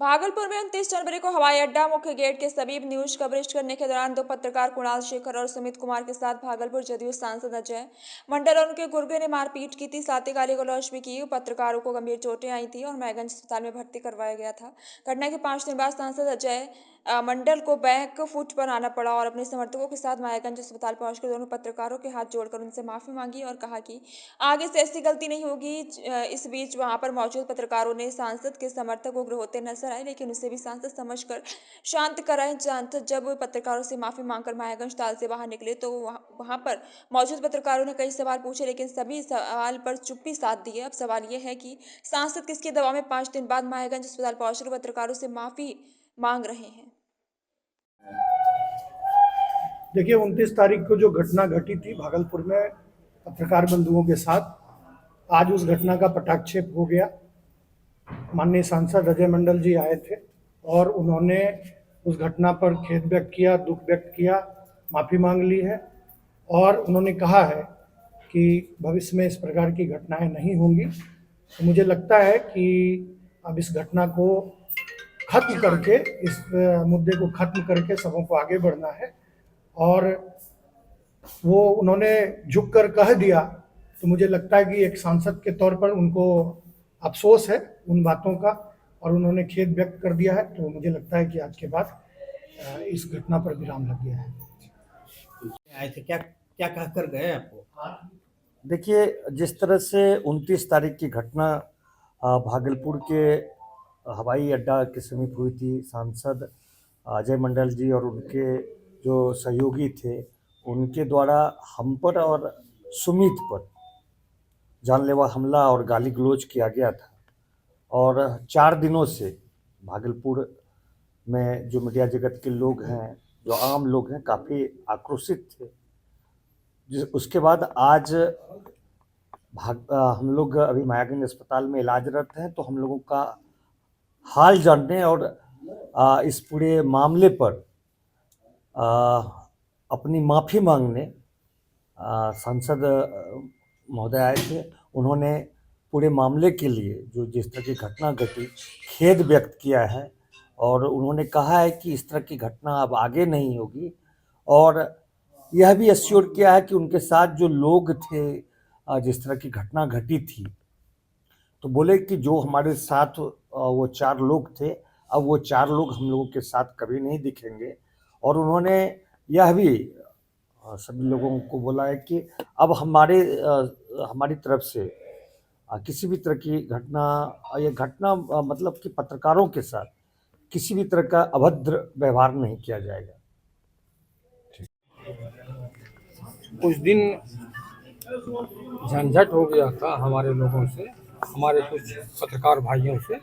भागलपुर में 29 जनवरी को हवाई अड्डा मुख्य गेट के समीप न्यूज कवरेज करने के दौरान दो पत्रकार कुणाल शेखर और सुमित कुमार के साथ भागलपुर जदयू सांसद अजय मंडल और उनके गुर्गे ने मारपीट की थी। साथ ही गाली गलौज भी की। पत्रकारों को गंभीर चोटें आई थी और महगंज अस्पताल में भर्ती करवाया गया था। घटना के 5 दिन बाद सांसद अजय मंडल को बैक फुट पर आना पड़ा और अपने समर्थकों के साथ मायागंज अस्पताल पहुंचकर दोनों पत्रकारों के हाथ जोड़कर उनसे माफी मांगी और कहा कि आगे से ऐसी गलती नहीं होगी। इस बीच वहां पर मौजूद पत्रकारों ने सांसद के समर्थक उग्र होते नजर आए, लेकिन उसे भी सांसद समझकर शांत कराए। सांसद जब पत्रकारों से माफी मांगकर मायागंज ताल से बाहर निकले तो वहां पर मौजूद पत्रकारों ने कई सवाल पूछे, लेकिन सभी सवाल पर चुप्पी साध दी है। अब सवाल यह है कि सांसद किसके दबाव में 5 दिन बाद मायागंज अस्पताल पहुंचकर पत्रकारों से माफी मांग रहे हैं। देखिए 29 तारीख को जो घटना घटी थी भागलपुर में पत्रकार बंधुओं के साथ, आज उस घटना का पटाक्षेप हो गया। माननीय सांसद अजय मंडल जी आए थे और उन्होंने उस घटना पर खेद व्यक्त किया, दुख व्यक्त किया, माफ़ी मांग ली है और उन्होंने कहा है कि भविष्य में इस प्रकार की घटनाएं नहीं होंगी। तो मुझे लगता है कि अब इस घटना को खत्म करके, इस मुद्दे को खत्म करके सबों को आगे बढ़ना है और वो उन्होंने झुककर कह दिया तो मुझे लगता है कि एक सांसद के तौर पर उनको अफसोस है उन बातों का और उन्होंने खेद व्यक्त कर दिया है। तो मुझे लगता है कि आज के बाद इस घटना पर विराम लग गया है। आए थे, क्या क्या कह कर गए आपको? देखिए, जिस तरह से 29 तारीख की घटना भागलपुर के हवाई अड्डा के समीप हुई थी, सांसद अजय मंडल जी और उनके जो सहयोगी थे उनके द्वारा हम पर और सुमित पर जानलेवा हमला और गाली गलौज किया गया था और 4 दिनों से भागलपुर में जो मीडिया जगत के लोग हैं, जो आम लोग हैं, काफ़ी आक्रोशित थे। उसके बाद आज हम लोग अभी मायागंज अस्पताल में इलाजरत हैं, तो हम लोगों का हाल जानने और इस पूरे मामले पर अपनी माफ़ी मांगने सांसद महोदय आए थे। उन्होंने पूरे मामले के लिए जो जिस तरह की घटना घटी खेद व्यक्त किया है और उन्होंने कहा है कि इस तरह की घटना अब आगे नहीं होगी और यह भी एश्योर किया है कि उनके साथ जो लोग थे, जिस तरह की घटना घटी थी, तो बोले कि जो हमारे साथ वो 4 लोग थे, अब वो 4 लोग हम लोगों के साथ कभी नहीं दिखेंगे। और उन्होंने यह भी सभी लोगों को बोला है कि अब हमारी तरफ से किसी भी तरह की घटना मतलब कि पत्रकारों के साथ किसी भी तरह का अभद्र व्यवहार नहीं किया जाएगा। उस दिन झंझट हो गया था हमारे लोगों से, हमारे कुछ पत्रकार भाइयों से।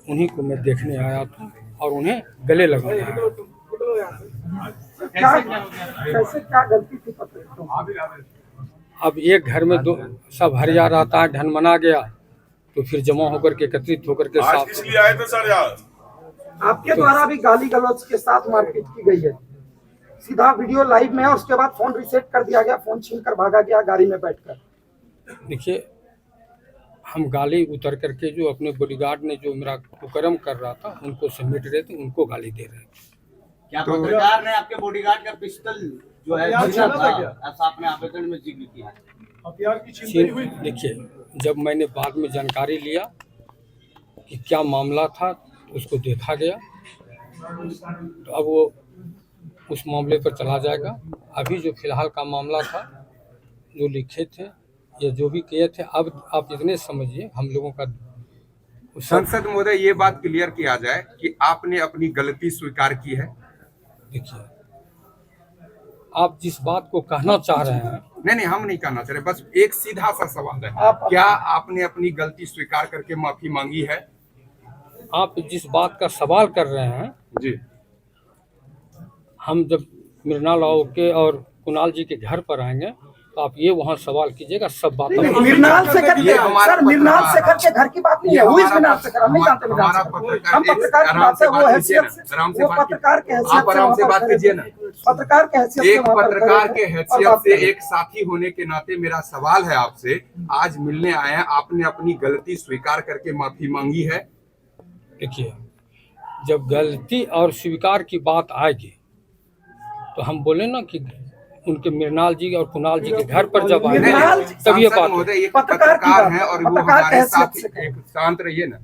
उन्हीं को मैं देखने आया था और उन्हें गले लगाने आया था। कैसे क्या गलती थी पत्रकारों? अब एक घर में दो सब हरिया रहता है, ढनमना गया तो फिर जमा होकर के एकत्रित होकर के साथ आए थे सर यार। आपके द्वारा भी गाली गलौज के साथ मारपीट की गई है। सीधा वीडियो लाइव में है, उसके बाद फोन रिसेट कर दिया गया, फोन छीनकर भागा गया गाड़ी में बैठकर। देखिए, हम गाली उतर करके जो अपने बॉडीगार्ड ने जो मेरा कुकर्म कर रहा था उनको समेट रहे थे, उनको गाली दे रहे थे। क्या पत्रकार ने आपके बॉडीगार्ड का पिस्टल जो है छीना था, ऐसा आपने आवेदन में जिक्र किया है? देखिए, जब मैंने बाद में जानकारी लिया कि क्या मामला था तो उसको देखा गया, तो अब वो उस मामले पर चला जाएगा। अभी जो फिलहाल का मामला था, जो लिखे थे या जो भी किए थे, अब आप इतने समझिए हम लोगों का संसद महोदय, ये बात क्लियर किया जाए कि आपने अपनी गलती स्वीकार की है। देखिए, आप जिस बात को कहना चाह रहे हैं, नहीं, हम नहीं कहना चाह रहे, बस एक सीधा सा सवाल है, क्या आपने अपनी गलती स्वीकार करके माफी मांगी है? आप जिस बात का सवाल कर रहे हैं जी, हम जब मृणाल के और कुणाल जी के घर पर आएंगे तो आप ये वहाँ सवाल कीजिएगा, सब बात मृणाल से करके सर, मृणाल से करके घर की बात नहीं है, वो इस मृणाल से कर, हम नहीं जानते मृणाल से। हम पत्रकार की बात से, वो हैसियत से, वो पत्रकार के हैसियत आप आराम से बात कीजिए ना। पत्रकार के हैसियत से, एक पत्रकार के हैसियत से, एक साथी होने के नाते मेरा सवाल है आपसे, आज मिलने आए हैं, आपने अपनी गलती स्वीकार करके माफी मांगी है? देखिए, जब गलती और स्वीकार की बात आएगी तो हम बोले ना कि उनके मृणाल जी और कुणाल जी के घर पर जब आएंगे तब ये सांसद बात महोदय एक पत्रकार हैं और वो हमारे साथी, एक शांत रहिए ना,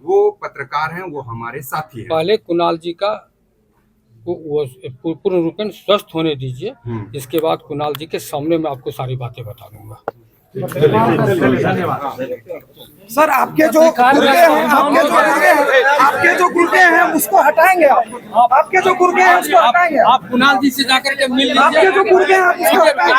वो पत्रकार हैं, वो हमारे साथी हैं। पहले कुणाल जी का वो पूर्ण रूपेण स्वस्थ होने दीजिए, इसके बाद कुणाल जी के सामने मैं आपको सारी बातें बता दूंगा। सर आपके जो गुर्गे हैं, आपके जो गुर्गे हैं उसको हटाएंगे आप? आपके जो गुर्गे हैं उसको हटाएंगे? आप कुणाल जी से जाकर के मिल लीजिए। आपके जो गुर्गे हैं आप उसको हटाएंगे?